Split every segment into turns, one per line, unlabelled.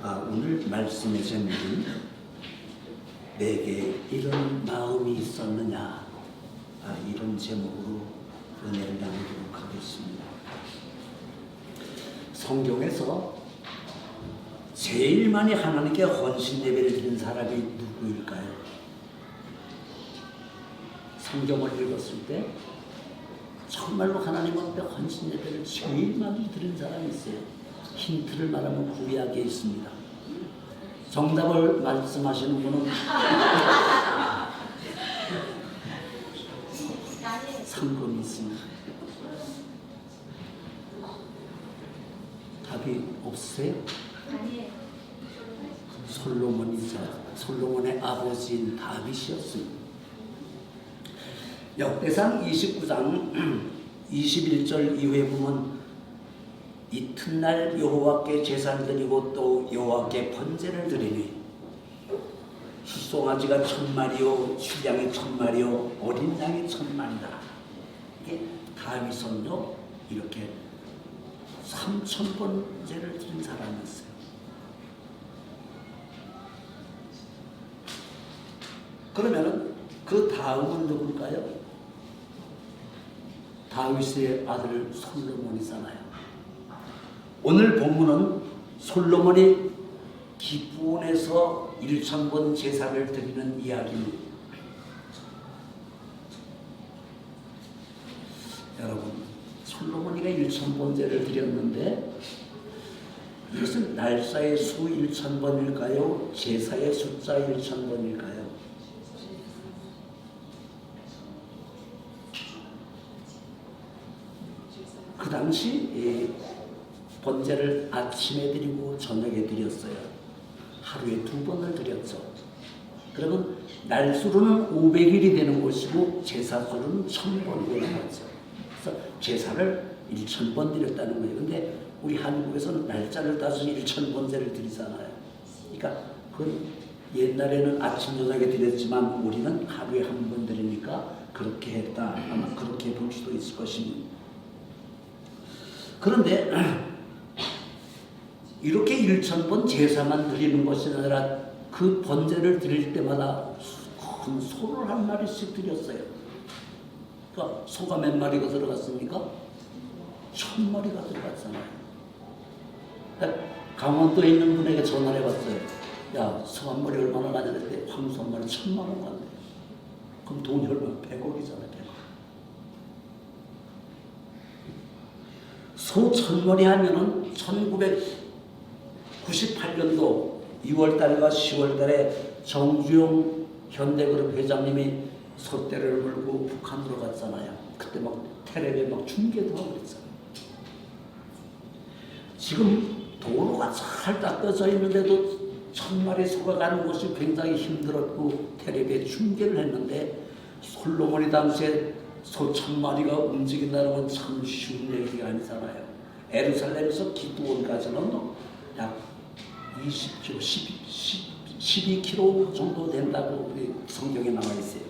오늘 말씀의 제목은 내게 이런 마음이 있었느냐, 이런 제목으로 은혜를 나누도록 하겠습니다. 성경에서 제일 많이 하나님께 헌신 예배를 드린 사람이 누구일까요? 성경을 읽었을 때 정말로 하나님 앞에 헌신 예배를 제일 많이 드린 사람이 있어요. 힌트를 말하면 구약에 있습니다. 정답을 말씀하시는 분은 상금이 있습니다. 답이 없으세요? 솔로몬의 아버지인 다윗이었습니다. 역대상 29장 21절 이후에 보면 이튿날 여호와께 제사를 드리고 또 여호와께 번제를 드리니 숫송아지가 1000마리요 출양이 1000마리요 어린 양이 1000마리다. 이게 다윗은요 이렇게 3000번제를 드린 사람이었어요. 그러면은 그 다음은 누굴까요? 다윗의 아들 솔로몬이잖아요. 오늘 본문은 솔로몬이 기브온에서 1000번 제사를 드리는 이야기입니다. 여러분, 솔로몬이가 1000번제를 드렸는데 이것은 날짜의 수 1000번일까요? 제사의 숫자 1000번일까요? 그 당시 번제를 아침에 드리고 저녁에 드렸어요. 하루에 2번을 드렸죠. 그러면 날수로는 500일이 되는 것이고 제사수로는 1000번이 되는 거죠. 그래서 제사를 1000번 드렸다는 거예요. 근데 우리 한국에서는 날짜를 따서 1000번제를 드리잖아요. 그러니까 그건 옛날에는 아침 저녁에 드렸지만 우리는 하루에 1번 드리니까 그렇게 했다. 아마 그렇게 볼 수도 있을 것입니다. 그런데 이렇게 1000번 제사만 드리는 것이 아니라 그 번제를 드릴 때마다 큰 소를 한 마리씩 드렸어요. 그러니까 소가 몇 마리가 들어갔습니까? 1000마리가 들어갔잖아요. 그러니까 강원도에 있는 분에게 전화를 해봤어요. 야, 소 한 마리 얼마나 가냐는데 황소 한 마리 1000만 원 간대. 그럼 돈이 얼마나? 100억이잖아요. 100억. 소 1000마리 하면은 1998년도 2월달과 10월달에 정주영 현대그룹 회장님이 소떼를 물고 북한으로 갔잖아요. 그때 막 텔레비에 막 중계도 하고 그랬잖아요. 지금 도로가 잘 닦여져 있는데도 1000마리 소가 가는 곳이 굉장히 힘들었고 텔레비에 중계를 했는데 솔로몬이 당시에 소 1000마리가 움직인다는 건 참 쉬운 얘기가 아니잖아요. 예루살렘에서 기브온까지는 약 20km, 12km 정도 된다고 성경에 나와 있어요.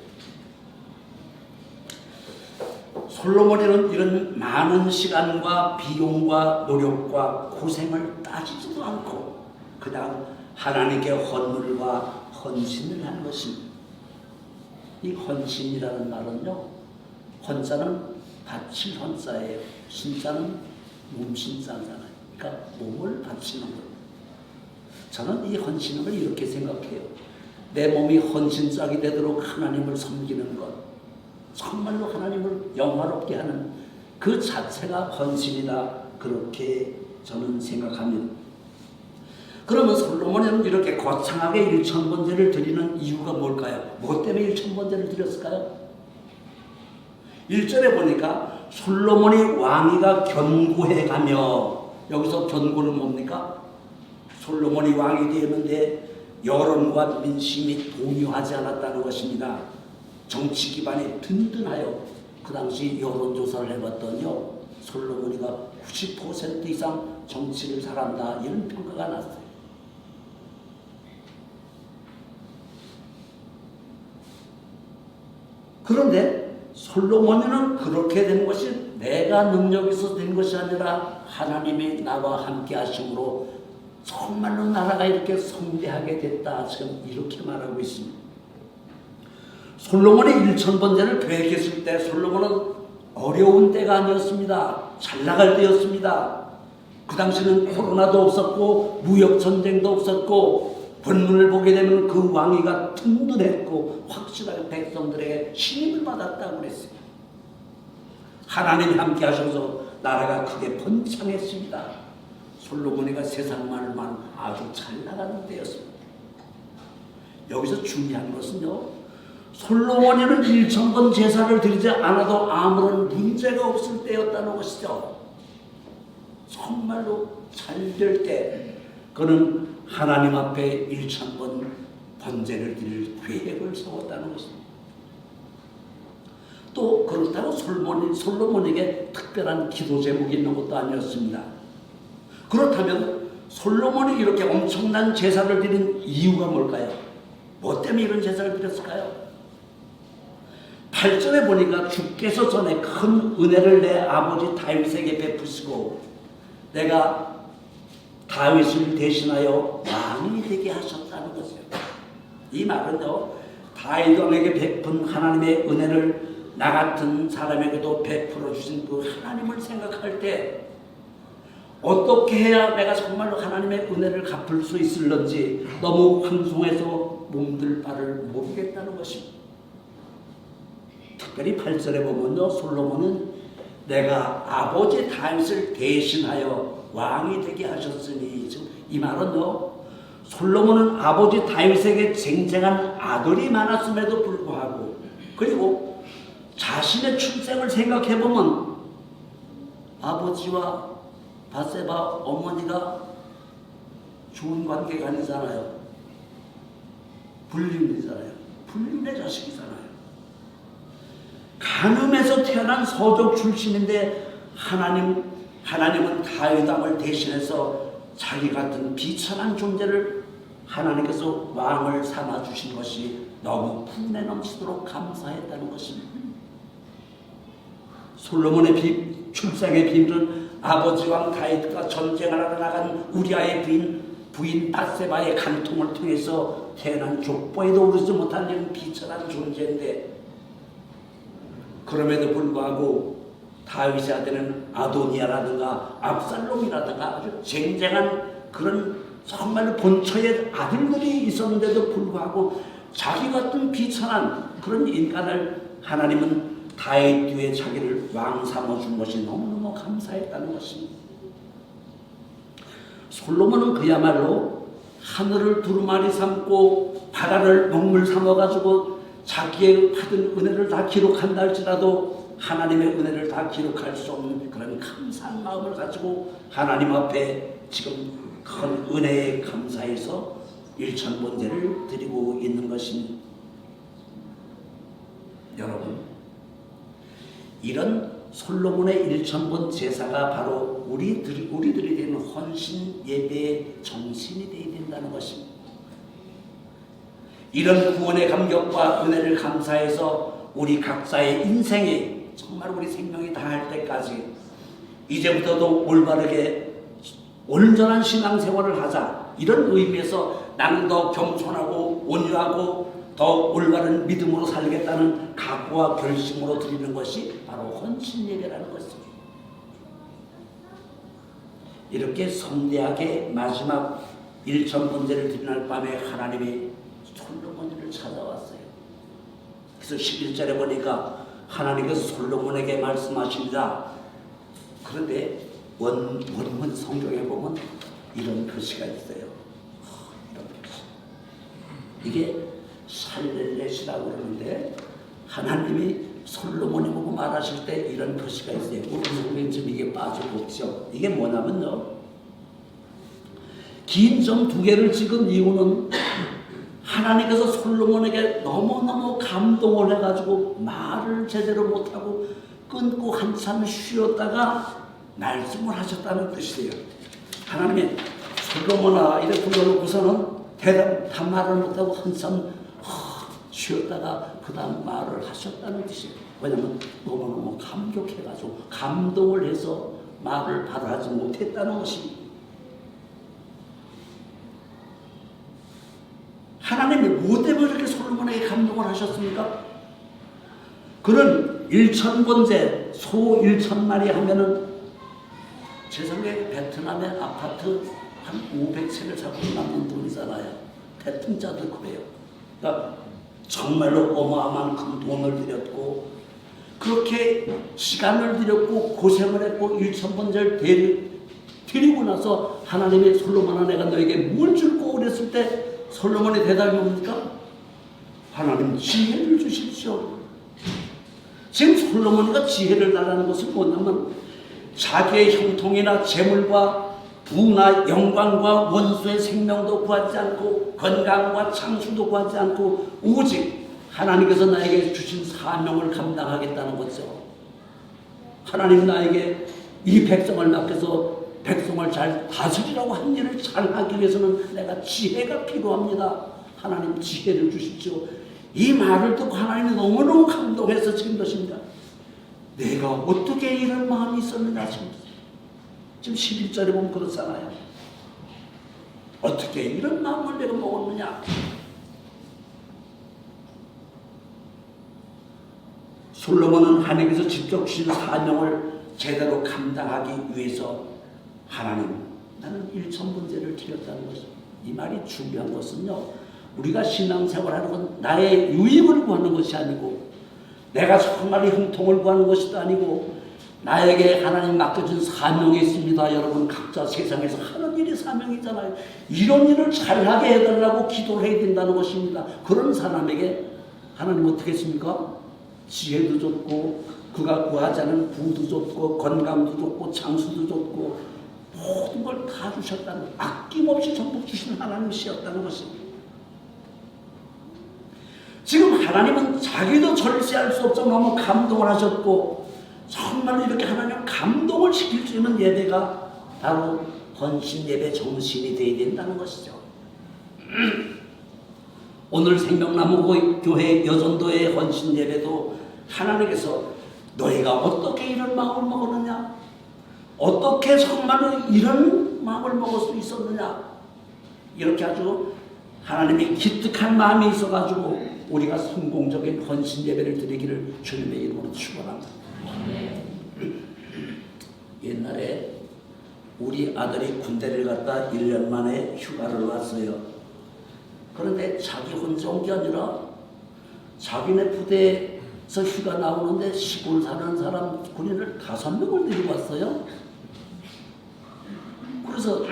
솔로몬이는 이런 많은 시간과 비용과 노력과 고생을 따지지도 않고 그냥 하나님께 헌물과 헌신을 한 것입니다. 이 헌신이라는 말은요, 헌자는 바칠 헌자예요. 신자는 몸신자잖아요. 그러니까 몸을 바치는 거예요. 저는 이 헌신을 이렇게 생각해요. 내 몸이 헌신짝이 되도록 하나님을 섬기는 것, 정말로 하나님을 영화롭게 하는 그 자체가 헌신이다. 그렇게 저는 생각합니다. 그러면 솔로몬은 이렇게 거창하게 1000번제를 드리는 이유가 뭘까요? 뭐 때문에 1000번제를 드렸을까요? 1절에 보니까 솔로몬이 왕위가 견고해가며, 여기서 견고는 뭡니까? 솔로몬이 왕이 되었는데 여론과 민심이 동요하지 않았다는 것입니다. 정치 기반이 든든하여 그 당시 여론조사를 해봤더니요, 솔로몬이가 90% 이상 정치를 잘한다, 이런 평가가 났어요. 그런데 솔로몬은 그렇게 된 것이 내가 능력이 있어서 된 것이 아니라 하나님이 나와 함께 하심으로 정말로 나라가 이렇게 성대하게 됐다. 지금 이렇게 말하고 있습니다. 솔로몬의 1000번제를 계획했을 때 솔로몬은 어려운 때가 아니었습니다. 잘 나갈 때였습니다. 그 당시는 코로나도 없었고 무역전쟁도 없었고 본문을 보게 되면 그 왕위가 든든했고 확실하게 백성들에게 신임을 받았다고 그랬어요. 하나님이 함께 하셔서 나라가 크게 번창했습니다. 솔로몬이가 세상말만 아주 잘 나가는 때였습니다. 여기서 중요한 것은요, 솔로몬이는 1000번 제사를 드리지 않아도 아무런 문제가 없을 때였다는 것이죠. 정말로 잘 될 때 그는 하나님 앞에 1000번 번제를 드릴 계획을 세웠다는 것입니다. 또 그렇다고 솔로몬에게 특별한 기도 제목이 있는 것도 아니었습니다. 그렇다면 솔로몬이 이렇게 엄청난 제사를 드린 이유가 뭘까요? 뭐 때문에 이런 제사를 드렸을까요? 8절에 보니까 주께서 전에 큰 은혜를 내 아버지 다윗에게 베푸시고 내가 다윗을 대신하여 왕이 되게 하셨다는 것이에요. 이 말은요, 다윗 왕에게 베푼 하나님의 은혜를 나 같은 사람에게도 베풀어 주신 그 하나님을 생각할 때 어떻게 해야 내가 정말로 하나님의 은혜를 갚을 수 있을런지 너무 황송해서 몸둘 바를 모르겠다는 것입니다. 특별히 8절에 보면요, 솔로몬은 내가 아버지 다윗을 대신하여 왕이 되게 하셨으니, 지금 이 말은요, 솔로몬은 아버지 다윗에게 쟁쟁한 아들이 많았음에도 불구하고 그리고 자신의 출생을 생각해보면 아버지와 바세바 어머니가 좋은 관계가 아니잖아요. 불륜이잖아요. 불륜의 자식이잖아요. 간음에서 태어난 서족 출신인데 하나님은 다윗 왕을 대신해서 자기 같은 비천한 존재를 하나님께서 왕을 삼아 주신 것이 너무 풍내 넘치도록 감사했다는 것입니다. 솔로몬의 출생의 비밀은 아버지 왕 다윗과 전쟁을 하러 나간 우리아의 부인 바세바의 간통을 통해서 태어난 족보에도 오르지 못한 이런 비천한 존재인데, 그럼에도 불구하고 다윗의 아들은 아도니아라든가 압살롬이라든가 아주 쟁쟁한 그런 정말로 본처의 아들들이 있었는데도 불구하고 자기 같은 비천한 그런 인간을 하나님은 다윗 뒤에 자기를 왕 삼아준 것이 너무너무 감사했다는 것입니다. 솔로몬은 그야말로 하늘을 두루마리 삼고 바다를 먹물 삼아가지고 자기의 받은 은혜를 다 기록한다 할지라도 하나님의 은혜를 다 기록할 수 없는 그런 감사한 마음을 가지고 하나님 앞에 지금 큰 은혜에 감사해서 1000번제를 드리고 있는 것입니다. 여러분, 이런 솔로몬의 1000번 제사가 바로 우리들이 되는 헌신 예배의 정신이 되어야 된다는 것입니다. 이런 구원의 감격과 은혜를 감사해서 우리 각자의 인생에 정말 우리 생명이 다할 때까지 이제부터도 올바르게 온전한 신앙생활을 하자, 이런 의미에서 나는 더 겸손하고 온유하고 더 올바른 믿음으로 살겠다는 각오와 결심으로 드리는 것이 바로 헌신 예배라는 것입니다. 이렇게 성대하게 마지막 1000번제를 드리는 밤에 하나님이 솔로몬을 찾아왔어요. 그래서 11절에 보니까 하나님께서 솔로몬에게 말씀하십니다. 그런데 원문 성경에 보면 이런 표시가 있어요. 이런 표시. 이게 살렐렛이라고 그러는데 하나님이 솔로몬이 보고 말하실 때 이런 표시가 있어요. 우리는 지금 이게 빠지고 없죠. 이게 뭐냐면요, 긴 점 2개를 찍은 이유는 하나님께서 솔로몬에게 너무너무 감동을 해가지고 말을 제대로 못하고 끊고 한참 쉬었다가 말씀을 하셨다는 뜻이에요. 하나님이 솔로몬아 이렇게 불러놓고서는 대답 말을 못하고 한참 쉬었다가 그 다음 말을 하셨다는 뜻이에요. 왜냐하면 너무너무 감격해가지고 감동을 해서 말을 바로 하지 못했다는 것입니다. 하나님이 뭐 때문에 그렇게 솔로몬에게 감동을 하셨습니까? 그는 1,000번째 소 1,000마리 하면은 제 생각에 베트남의 아파트 한 500채를 사고 남는 돈이잖아요. 대통자들 그래요. 그러니까 정말로 어마어마한 큰 돈을 들였고 그렇게 시간을 들였고 고생을 했고 1,000번째를 드리고 나서 하나님이 솔로몬아 내가 너에게 뭘 줄고 그랬을 때 솔로몬의 대답이 뭡니까? 하나님 지혜를 주십시오. 지금 솔로몬이가 지혜를 달라는 것은 뭐냐면 자기의 형통이나 재물과 부나 영광과 원수의 생명도 구하지 않고 건강과 창수도 구하지 않고 오직 하나님께서 나에게 주신 사명을 감당하겠다는 거죠. 하나님 나에게 이 백성을 맡겨서 백성을 잘 다스리라고 한 일을 잘 하기 위해서는 내가 지혜가 필요합니다. 하나님 지혜를 주십시오. 이 말을 듣고 하나님이 너무너무 감동해서 지금 것입니다. 내가 어떻게 이런 마음이 있었는가 지금 11절에 보면 그렇잖아요. 어떻게 이런 마음을 내가 먹었느냐. 솔로몬은 하나님께서 직접 주신 사명을 제대로 감당하기 위해서 하나님 나는 1,000번째를 드렸다는 것입니다. 이 말이 중요한 것은요. 우리가 신앙생활하는 건 나의 유익을 구하는 것이 아니고 내가 정말 형통을 구하는 것도 아니고 나에게 하나님 맡겨준 사명이 있습니다. 여러분 각자 세상에서 하는 일이 사명이잖아요. 이런 일을 잘하게 해달라고 기도를 해야 된다는 것입니다. 그런 사람에게 하나님 어떻게 했습니까? 지혜도 줬고 그가 구하지 않은 부도 줬고 건강도 줬고 장수도 줬고 모든 걸 다 주셨다는 것. 아낌없이 전부 주신 하나님이셨다는 것입니다. 지금 하나님은 자기도 절제할 수 없어 너무 감동을 하셨고 정말 이렇게 하나님 감동을 시킬 수 있는 예배가 바로 헌신 예배 정신이 되어야 된다는 것이죠. 오늘 생명나무 교회 여전도의 헌신 예배도 하나님께서 너희가 어떻게 이런 마음을 먹었느냐, 어떻게 정말로 이런 마음을 먹을 수 있었느냐, 이렇게 아주 하나님이 기특한 마음이 있어가지고 우리가 성공적인 헌신 예배를 드리기를 주님의 이름으로 축원합니다. 옛날에 우리 아들이 군대를 갔다 1년 만에 휴가를 왔어요. 그런데 자기 혼자 온 게 아니라 자기네 부대에서 휴가 나오는데 시골 사는 사람 군인을 5명을 데리고 왔어요. 그래서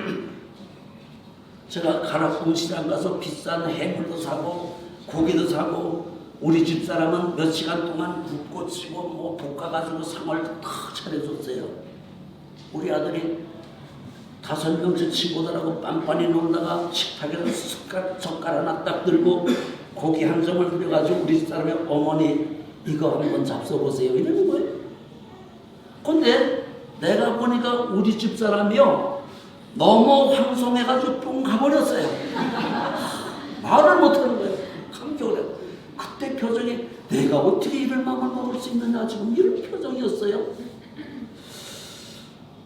제가 가락동 시장 가서 비싼 해물도 사고 고기도 사고 우리 집사람은 몇 시간 동안 굽고 치고 뭐 볶아가지고 상을 다 차려줬어요. 우리 아들이 5명째 친구들하고 빤빤히 놀다가 식탁에서 젓갈 하나 딱 들고 고기 한 점을 들여가지고 우리 집사람의 어머니 이거 한번 잡숴보세요 이러는 거예요. 근데 내가 보니까 우리 집사람이요 너무 황송해가지고 뿅 가버렸어요. 말을 못하는 거예요. 감격을 해요. 그때 표정이 내가 어떻게 이런 마음을 먹을 수 있느냐 지금 이런 표정이었어요.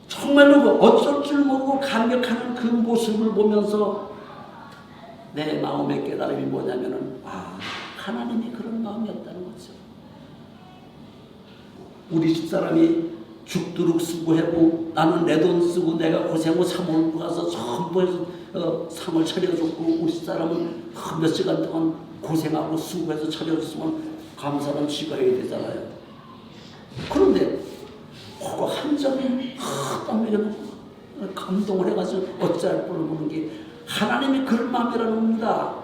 정말로 어쩔 줄 모르고 감격하는 그 모습을 보면서 내 마음의 깨달음이 뭐냐면은 하나님이 그런 마음이었다는 거죠. 우리 집사람이 죽도록 수고하고 나는 내 돈 쓰고 내가 고생하고 사모를 가서 전부 해서 상을 차려줬고 우리 집사람은 몇 시간 동안 고생하고 수고해서 차려줬으면 감사는 지가 해야 되잖아요. 그런데 그거 한 점이 땀내게 감동을 해가지고 어찌할 뻔을 보는 게 하나님이 그런 마음이라는 겁니다.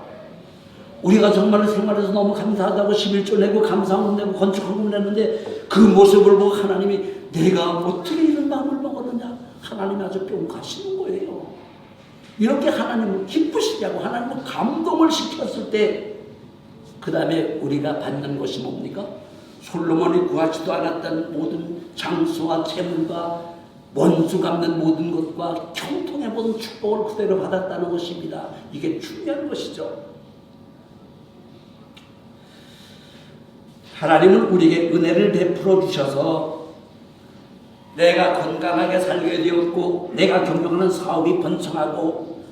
우리가 정말 생활에서 너무 감사하다고 11조 내고 감사함 내고 건축헌금 냈는데 그 모습을 보고 하나님이 내가 어떻게 이런 마음을 먹었느냐 하나님이 아주 뿅 가시는 거예요. 이렇게 하나님을 기쁘시냐고 하나님을 감동을 시켰을 때 그 다음에 우리가 받는 것이 뭡니까? 솔로몬이 구하지도 않았던 모든 장수와 재물과 원수 갚는 모든 것과 형통의 모든 축복을 그대로 받았다는 것입니다. 이게 중요한 것이죠. 하나님은 우리에게 은혜를 베풀어 주셔서 내가 건강하게 살게 되었고 내가 경영하는 사업이 번창하고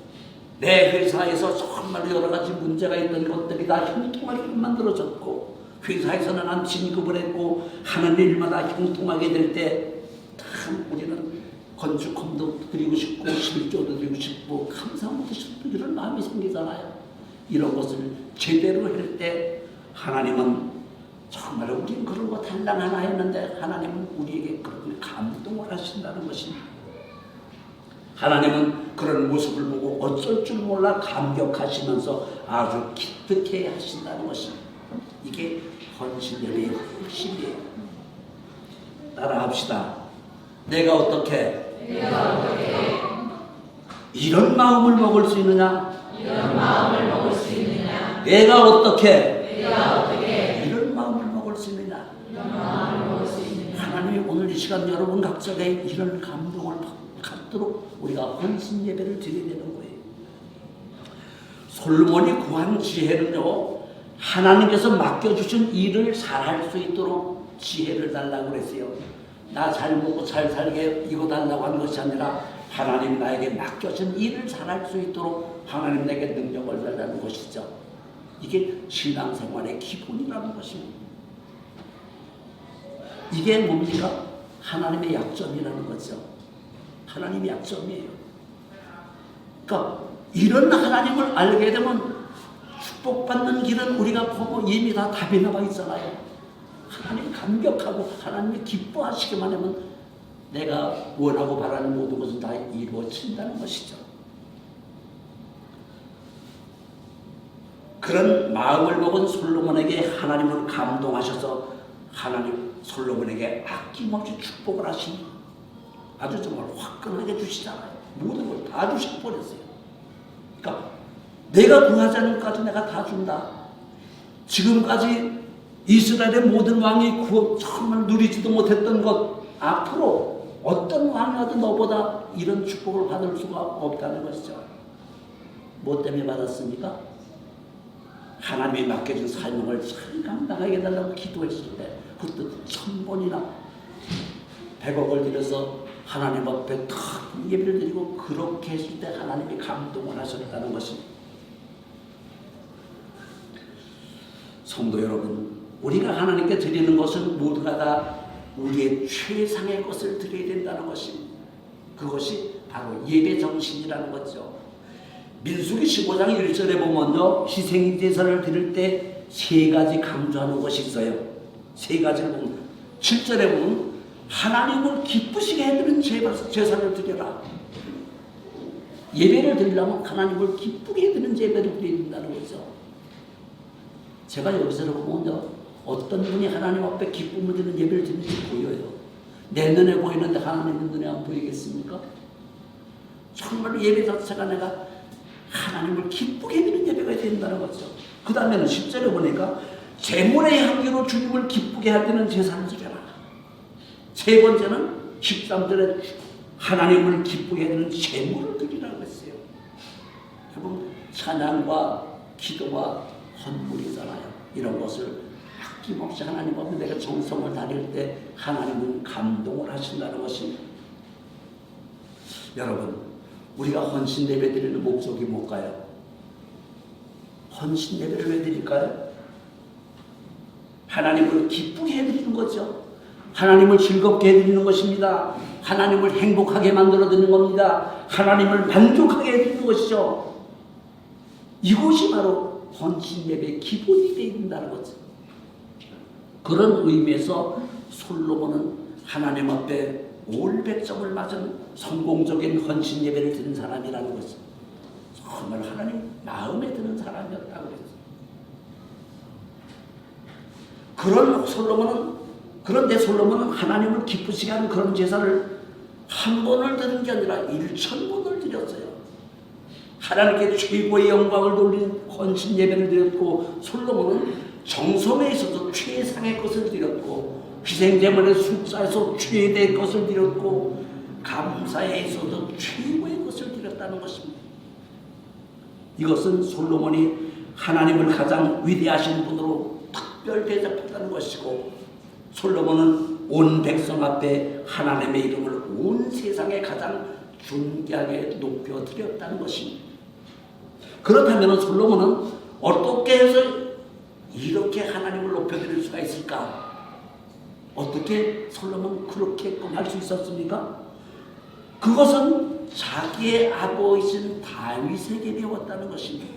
내 회사에서 정말 여러 가지 문제가 있던 것들이 다 형통하게 만들어졌고, 회사에서는 난 진급을 했고 하는 일마다 형통하게 될 때 참 우리는 건축금도 드리고 싶고 실조도 드리고 싶고 감사함도 싶고 이런 마음이 생기잖아요. 이런 것을 제대로 할 때 하나님은 정말 우리는 그런 거 달랑 하나 했는데 하나님은 우리에게 그런 감동을 하신다는 것입니다. 하나님은 그런 모습을 보고 어쩔 줄 몰라 감격하시면서 아주 기특해 하신다는 것입니다. 이게 헌신예배의 핵심이에요. 따라합시다. 내가 어떻게 이런 마음을 먹을 수 있느냐? 내가 어떻게 이런 마음을 먹을 수 있느냐? 하나님이 오늘 이 시간 여러분 각자에게 이런 감동을 갖도록 우리가 헌신 예배를 드려야 되는 거예요. 솔로몬이 구한 지혜는요, 하나님께서 맡겨주신 일을 잘할 수 있도록 지혜를 달라고 그랬어요. 나 잘 먹고 잘 살게 이거 달라고 한 것이 아니라 하나님 나에게 맡겨진 일을 잘할 수 있도록 하나님 내게 능력을 달라는 것이죠. 이게 신앙생활의 기본이라는 것입니다. 이게 뭡니까? 하나님의 약점이라는 거죠. 하나님의 약점이에요. 그러니까 이런 하나님을 알게 되면 축복받는 길은 우리가 보고 이미 다 답이 나와 있잖아요. 하나님 감격하고 하나님이 기뻐하시기만 하면 내가 원하고 바라는 모든 것은 다 이루어진다는 것이죠. 그런 마음을 먹은 솔로몬에게 하나님은 감동하셔서 하나님 솔로몬에게 아낌없이 축복을 하시니 아주 정말 화끈하게 주시잖아요. 모든 걸 다 주셔버렸어요. 그러니까 내가 구하지 않은 것까지 내가 다 준다. 지금까지 이스라엘의 모든 왕이 정말 누리지도 못했던 것, 앞으로 어떤 왕이 와도 너보다 이런 축복을 받을 수가 없다는 것이죠. 뭐 때문에 받았습니까? 하나님이 맡겨준 사명을 잘 감당하게 해달라고 기도했을 때 그것도 1000번이나 100억을 들여서 하나님 앞에 큰 예배를 드리고 그렇게 했을 때 하나님이 감동을 하셨다는 것입니다. 성도 여러분, 우리가 하나님께 드리는 것은 모두가 다 우리의 최상의 것을 드려야 된다는 것입니다. 그것이 바로 예배 정신이라는 거죠. 민수기 15장 1절에 보면요, 희생제사를 드릴 때 세 가지 강조하는 것이 있어요. 세 가지를 보면 7절에 보면 하나님을 기쁘시게 해드리는 제사를 드려라. 예배를 드리려면 하나님을 기쁘게 해드리는 예배를 드려야 된다는 거죠. 제가 여기서 보면요, 어떤 분이 하나님 앞에 기쁨을 드리는 예배를 드리는지 보여요. 내 눈에 보이는데 하나님 눈에 안 보이겠습니까? 정말 예배 자체가 내가 하나님을 기쁘게 해드리는 예배가 된다는 거죠. 그 다음에는 10절에 보니까 제물의 향기로 주님을 기쁘게 하는 제사를 드려라. 세 번째는 13절에 하나님을 기쁘게 하는 제물을 드리라고 했어요. 여러분, 찬양과 기도와 헌물이잖아요. 이런 것을 아낌없이 하나님 앞에 내가 정성을 다릴 때 하나님은 감동을 하신다는 것입니다. 여러분, 우리가 헌신 예배 드리는 목적이 뭘까요? 헌신 예배를 왜 드릴까요? 하나님을 기쁘게 해드리는 거죠. 하나님을 즐겁게 해드리는 것입니다. 하나님을 행복하게 만들어 드리는 겁니다. 하나님을 만족하게 해드리는 것이죠. 이것이 바로 헌신 예배의 기본이 되어야 된다는 거죠. 그런 의미에서 솔로몬은 하나님 앞에 올 100점을 맞은 성공적인 헌신 예배를 드린 사람이라는 것이죠. 정말 하나님 마음에 드는 사람이었다고 그랬어요. 그런데 솔로몬은 하나님을 기쁘시게 하는 그런 제사를 한 번을 드린 게 아니라 1000번을 드렸어요. 하나님께 최고의 영광을 돌린 헌신 예배를 드렸고, 솔로몬은 정성에 있어서 최상의 것을 드렸고, 희생제물의 숫자에서 최대의 것을 드렸고, 감사에 있어서 최고의 것을 드렸다는 것입니다. 이것은 솔로몬이 하나님을 가장 위대하신 분으로 특별 대접했다는 것이고, 솔로몬은 온 백성 앞에 하나님의 이름을 온 세상에 가장 존귀하게 높여드렸다는 것입니다. 그렇다면 솔로몬은 어떻게 해서 이렇게 하나님을 높여드릴 수가 있을까? 어떻게 솔로몬 그렇게끔 할 수 있었습니까? 그것은 자기의 아버지신 다윗에게 배웠다는 것입니다.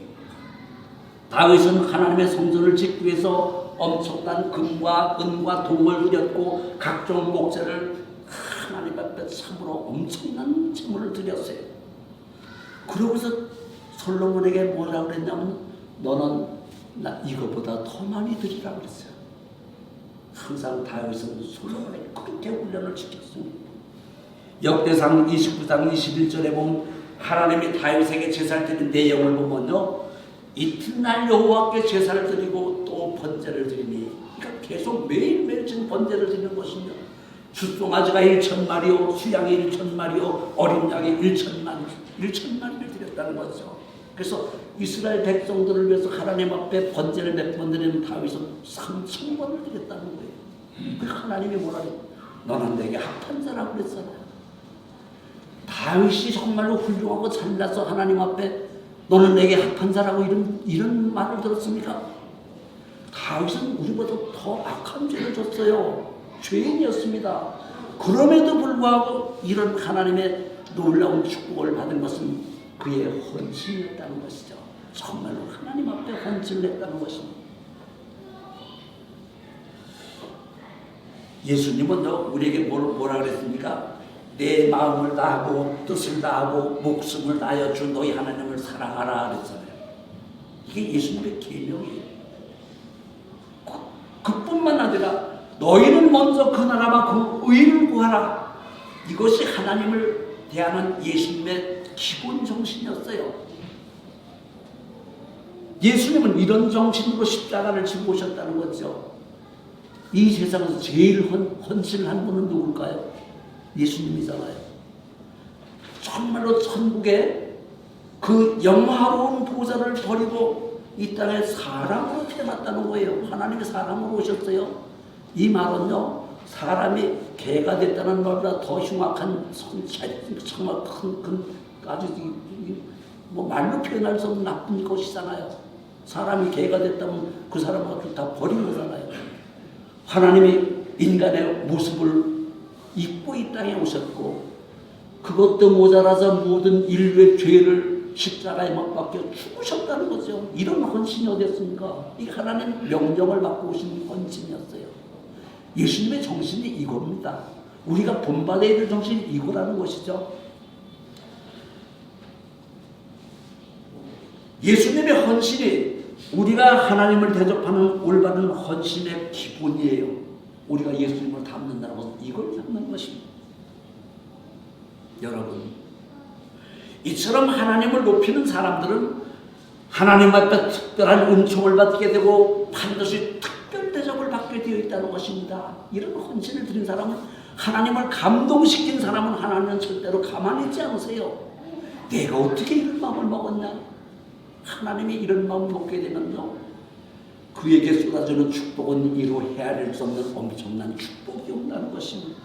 다윗은 하나님의 성전을 짓기 위해서 엄청난 금과 은과 동을 드렸고 각종 목재를 하나님 앞에 참으로 엄청난 제물을 드렸어요. 그러고서 솔로몬에게 뭐라고 그랬냐면 너는 나 이거보다 더 많이 드리라고 그랬어요. 항상 다윗은 솔로몬에게 그렇게 훈련을 시켰습니다. 역대상 29장 21절에 보면 하나님이 다윗에게 제사를 드린 내용을 보면요, 이튿날 여호와께 제사를 드리고 또 번제를 드리니, 그러니까 계속 매일매일 지금 번제를 드리는 것이며 숫송아지가 1,000마리요 수양이 1,000마리요 어린 양이 1,000마리를 드렸다는 거죠. 그래서 이스라엘 백성들을 위해서 하나님 앞에 번제를 몇 번 드리는 다윗은 3,000번을 드렸다는 거예요. 그 하나님이 뭐라 그래요? 너는 내게 합한 자라고 그랬잖아요. 다윗이 정말로 훌륭하고 잘나서 하나님 앞에 너는 내게 합한 자라고 이런 말을 들었습니까? 다윗은 우리보다 더 악한 죄를 졌어요. 죄인이었습니다. 그럼에도 불구하고 이런 하나님의 놀라운 축복을 받은 것은 그의 헌신이었다는 것이죠. 정말로 하나님 앞에 헌신을 했다는 것입니다. 예수님은 우리에게 뭐라 그랬습니까? 내 마음을 다하고 뜻을 다하고 목숨을 다하여 주 너희 하나님을 사랑하라 그랬잖아요. 이게 예수님의 계명이에요. 그뿐만 아니라 너희는 먼저 그 나라와 그 의를 구하라. 이것이 하나님을 대하는 예수님의 기본 정신이었어요. 예수님은 이런 정신으로 십자가를 지고 오셨다는 거죠. 이 세상에서 제일 헌신을 한 분은 누굴까요? 예수님이잖아요. 정말로 천국에 그 영화로운 보좌를 버리고 이 땅에 사람으로 태어났다는 거예요. 하나님이 사람으로 오셨어요. 이 말은요, 사람이 개가 됐다는 말보다 더 흉악한 정말 큰 아주 뭐 말로 표현할 수 없는 나쁜 것이잖아요. 사람이 개가 됐다면 그 사람을 다 버린 거잖아요. 하나님이 인간의 모습을 입고 이 땅에 오셨고 그것도 모자라서 모든 인류의 죄를 십자가에 못 박혀 죽으셨다는 거죠. 이런 헌신이 어디였습니까? 이 하나님 명령을 받고 오신 헌신이었어요. 예수님의 정신이 이겁니다. 우리가 본받아야 될 정신이 이거라는 것이죠. 예수님의 헌신이 우리가 하나님을 대접하는 올바른 헌신의 기본이에요. 우리가 예수님을 닮는다는 것은 이걸 닮는 것입니다. 여러분, 이처럼 하나님을 높이는 사람들은 하나님 앞에 특별한 은총을 받게 되고 반드시 특별 대접을 받게 되어 있다는 것입니다. 이런 헌신을 드린 사람은, 하나님을 감동시킨 사람은 하나님은 절대로 가만히 있지 않으세요. 내가 어떻게 이런 마음을 먹었냐? 하나님이 이런 마음을 먹게 되면요, 그에게 쏟아지는 축복은 이루 헤아릴 수 없는 엄청난 축복이 온다는 것입니다.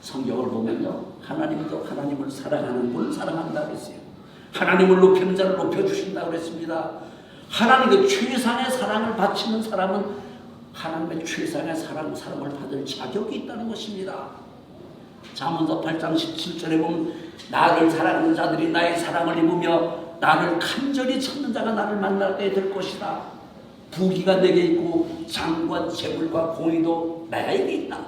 성경을 보면요, 하나님도 하나님을 사랑하는 분을 사랑한다고 그랬어요. 하나님을 높이는 자를 높여주신다고 그랬습니다. 하나님의 최상의 사랑을 바치는 사람은 하나님의 최상의 사랑을 받을 자격이 있다는 것입니다. 잠언서 8장 17절에 보면 나를 사랑하는 자들이 나의 사랑을 입으며 나를 간절히 찾는 자가 나를 만나게 될 것이다. 부귀가 내게 있고 장과 재물과 공의도 내게 있다.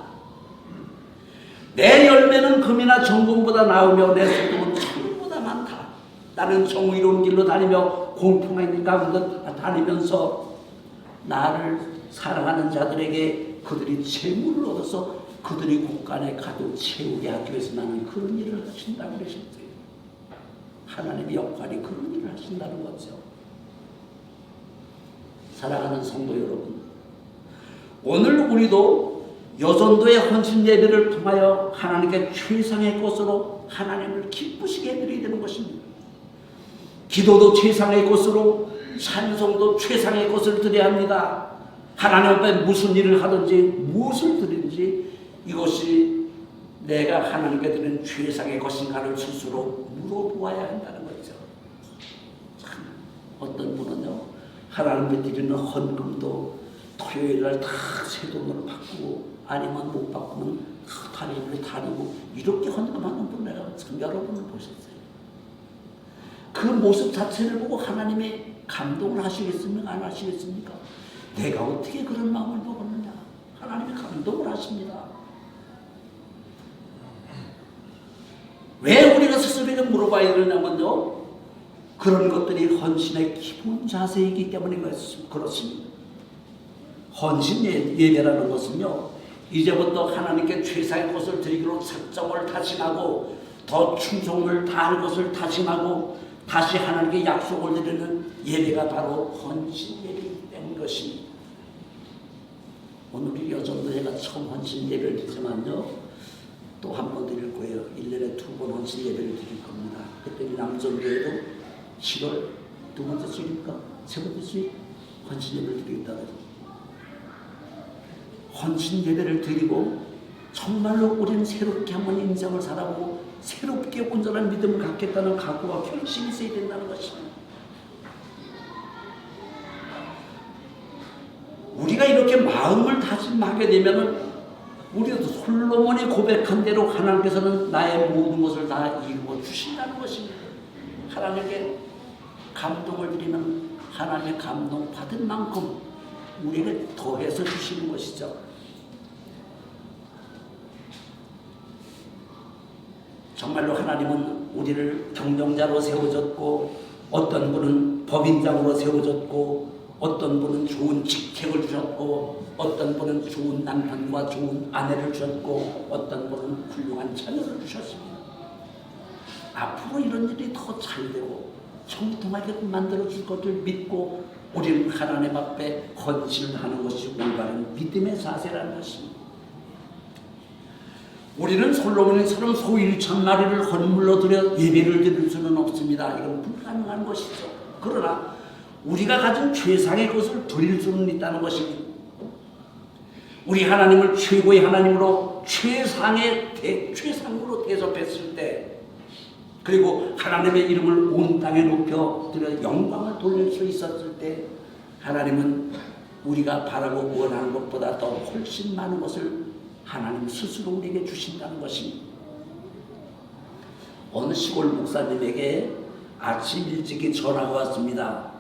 내 열매는 금이나 정금보다 나으며 내 소득은 천보다 많다. 나는 정의로운 길로 다니며 공평한 길 가운데 다니면서 나를 사랑하는 자들에게 그들이 재물을 얻어서 그들이 곳간에 가득 채우게 하기 위해서 나는 그런 일을 하신다고 그러셨어요. 하나님의 역할이 그런 일을 하신다는 거죠. 사랑하는 성도 여러분, 오늘 우리도 여전도의 헌신 예배를 통하여 하나님께 최상의 것으로 하나님을 기쁘시게 해드려야 되는 것입니다. 기도도 최상의 것으로, 찬송도 최상의 것을 드려야 합니다. 하나님 앞에 무슨 일을 하든지 무엇을 드리든지 이것이 내가 하나님께 드리는 최상의 것인가를 스스로 물어보아야 한다는 거죠. 어떤 분은요, 하나님께 드리는 헌금도 토요일날 다 새 돈으로 바꾸고, 아니면 못 바꾸면 다리를 다리고, 이렇게 헌금하는 분 내가 여러분을 보셨어요. 그 모습 자체를 보고 하나님이 감동을 하시겠습니까? 안 하시겠습니까? 내가 어떻게 그런 마음을 먹었느냐? 하나님이 감동을 하십니다. 왜 우리가 스스로에게 물어봐야 되냐면요, 그런 것들이 헌신의 기본 자세이기 때문에 그렇습니다. 헌신 예배라는 것은요, 이제부터 하나님께 최상의 것을 드리기로 작정을 다짐하고 더 충성을 다할 것을 다짐하고 다시 하나님께 약속을 드리는 예배가 바로 헌신 예배인 것입니다. 오늘 여전도 제가 처음 헌신 예배를 드리지만요, 또 한 번 드릴 거예요. 1년에 2번 헌신 예배를 드릴 겁니다. 그때 남전교회도 7월 두 번째 주일입니까? 세 번째 주일 헌신 예배를 드리겠다고 해서 헌신 예배를 드리고 정말로 우리는 새롭게 한번 인생을 살아보고 새롭게 온전한 믿음을 갖겠다는 각오와 결심이 있어야 된다는 것입니다. 우리가 이렇게 마음을 다짐하게 되면은 우리도 솔로몬이 고백한 대로 하나님께서는 나의 모든 것을 다 이루어 주신다는 것입니다. 하나님께 감동을 드리면 하나님의 감동 받은 만큼 우리에게 더해서 주시는 것이죠. 정말로 하나님은 우리를 경영자로 세워줬고, 어떤 분은 법인장으로 세워줬고, 어떤 분은 좋은 직책을 주셨고, 어떤 분은 좋은 남편과 좋은 아내를 주셨고, 어떤 분은 훌륭한 자녀를 주셨습니다. 앞으로 이런 일이 더 잘되고 형통하게 만들어줄 것을 믿고 우리는 하나님 앞에 헌신을 하는 것이 올바른 믿음의 자세라는 것입니다. 우리는 솔로몬처럼 소 1,000마리를 헌물로 드려 예배를 드릴 수는 없습니다. 이건 불가능한 것이죠. 그러나 우리가 가진 최상의 것을 드릴 수는 있다는 것입니다. 우리 하나님을 최고의 하나님으로 최상으로 대접했을 때, 그리고 하나님의 이름을 온 땅에 높여 드려 영광을 돌릴 수 있었을 때, 하나님은 우리가 바라고 원하는 것보다 더 훨씬 많은 것을 하나님 스스로 우리에게 주신다는 것입니다. 어느 시골 목사님에게 아침 일찍이 전화가 왔습니다.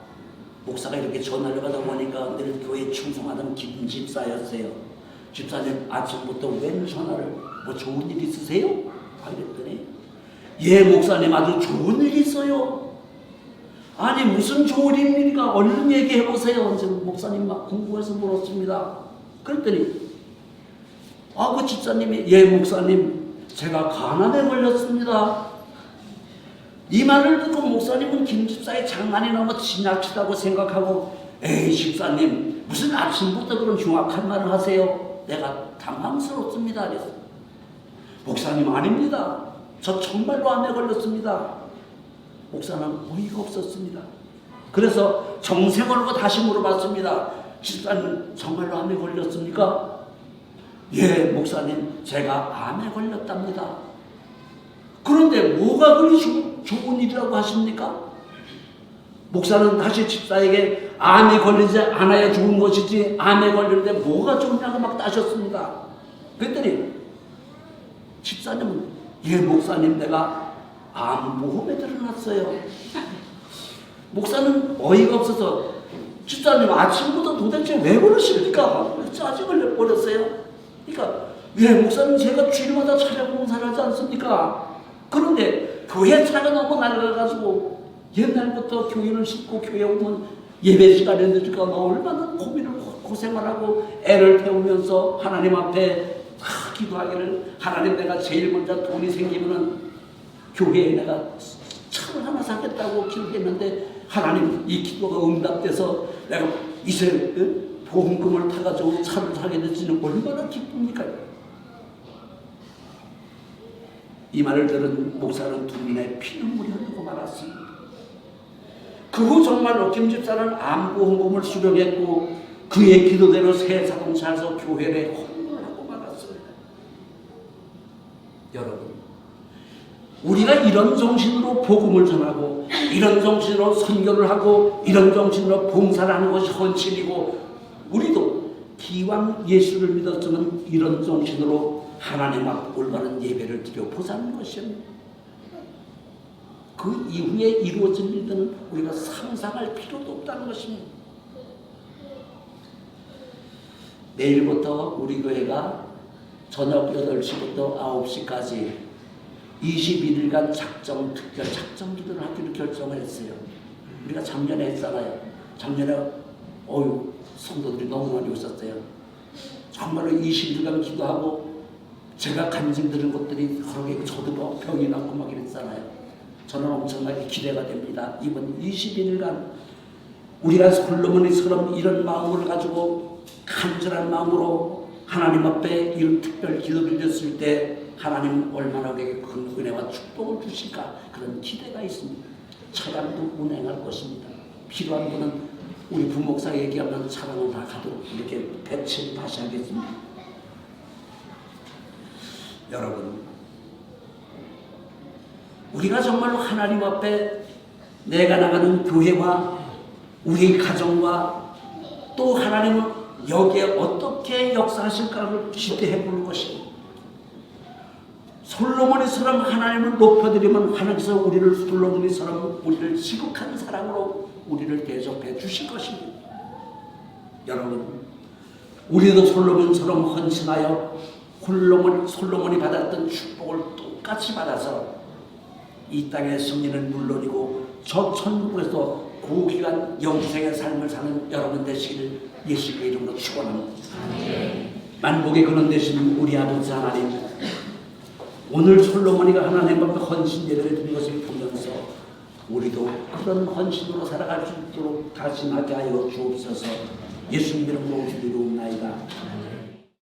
목사가 이렇게 전화를 받아보니까 늘 교회에 충성하던 김 집사였어요. 집사님, 아침부터 웬 전화를, 뭐 좋은 일 있으세요? 그랬더니, 예 목사님, 아주 좋은 일 있어요. 아니 무슨 좋은 일입니까? 얼른 얘기해 보세요. 목사님 막 궁금해서 물었습니다. 그랬더니 그 집사님이, 예 목사님, 제가 가난에 걸렸습니다. 이 말을 듣고 목사님은 김 집사의 장난이 너무 지나치다고 생각하고, 에이 집사님, 무슨 아침부터 그런 흉악한 말을 하세요? 내가 당황스럽습니다. 그래서 목사님, 아닙니다. 저 정말로 암에 걸렸습니다. 목사는 어이가 없었습니다. 그래서 정색을 하고 다시 물어봤습니다. 집사님, 정말로 암에 걸렸습니까? 예 목사님, 제가 암에 걸렸답니다. 그런데 뭐가 그리 좋은 일이라고 하십니까? 목사는 다시 집사에게 암에 걸리지 않아야 좋은 것이지 암에 걸리는데 뭐가 좋냐고 막 따졌습니다. 그랬더니 집사님은, 예 목사님, 내가 암보험에 들어놨어요. 목사는 어이가 없어서, 집사님 아침부터 도대체 왜 그러십니까? 짜증을 내버렸어요. 그러니까, 예 목사님, 제가 주일마다 차량 공사를 하지 않습니까? 그런데 교회 차가 너무 낡아가지고 옛날부터 교회를 싣고 교회 오면 예배 시간에 늦을까 봐 얼마나 고생을 하고 애를 태우면서 하나님 앞에 기도하기를, 하나님, 내가 제일 먼저 돈이 생기면은 교회에 내가 차를 하나 사겠다고 기도했는데 하나님 이 기도가 응답돼서 내가 이제 보험금을 타가지고 차를 사게 됐으니 얼마나 기쁩니까? 이 말을 들은 목사는 두 눈에 피눈물이 흐르고 말았습니다. 그 후 정말로 김 집사는 암보험금을 수령했고 그의 기도대로 새 자동차에서 교회에 헌금을 하고 말았습니다. 여러분, 우리가 이런 정신으로 복음을 전하고 이런 정신으로 선교를 하고 이런 정신으로 봉사를 하는 것이 헌신이고, 우리도 기왕 예수를 믿었으면 이런 정신으로 하나님 앞 올바른 예배를 드려 보자는 것입니다. 그 이후에 이루어질 일들은 우리가 상상할 필요도 없다는 것입니다. 내일부터 우리 교회가 저녁 8시부터 9시까지 21일간 특별 작정 기도를 하기로 결정을 했어요. 우리가 작년에 했잖아요. 작년에 성도들이 너무 많이 오셨어요. 정말로 20일간 기도하고 제가 간증 들은 것들이 여러 개, 저도 뭐 병이 났고 막 이랬잖아요. 저는 엄청나게 기대가 됩니다. 이번 21일간 우리가 솔로몬이처럼 이런 마음을 가지고 간절한 마음으로 하나님 앞에 이런 특별 기도를 드렸을 때 하나님은 얼마나 우리에게 큰 은혜와 축복을 주실까, 그런 기대가 있습니다. 차량도 운행할 것입니다. 필요한 분은 우리 부목사가 얘기하면 차량을 다 가도록 이렇게 배치를 다시 하겠습니다. 여러분, 우리가 정말로 하나님 앞에 내가 나가는 교회와 우리 가정과 또 하나님은 여기에 어떻게 역사하실까를 기대해 보는 것입니다. 솔로몬이처럼 하나님을 높여드리면 하나님께서 우리를 솔로몬이처럼 우리를 지극한 사랑으로 우리를 대접해 주실 것입니다. 여러분, 우리도 솔로몬처럼 헌신하여 솔로몬이 받았던 축복을 똑같이 받아서 이 땅의 승리는 물론이고 저 천국에서 고귀한 영생의 삶을 사는 여러분 되시기를 예수님의 이름으로 축원합니다. 만복의 근원 되신 우리 아버지 하나님, 오늘 솔로몬이가 하나님 앞에 헌신 예배를 드린 것을 보면서 우리도 그런 헌신으로 살아갈 수 있도록 다짐하게 하여 주옵소서. 예수님 이름으로 기도하옵나이다.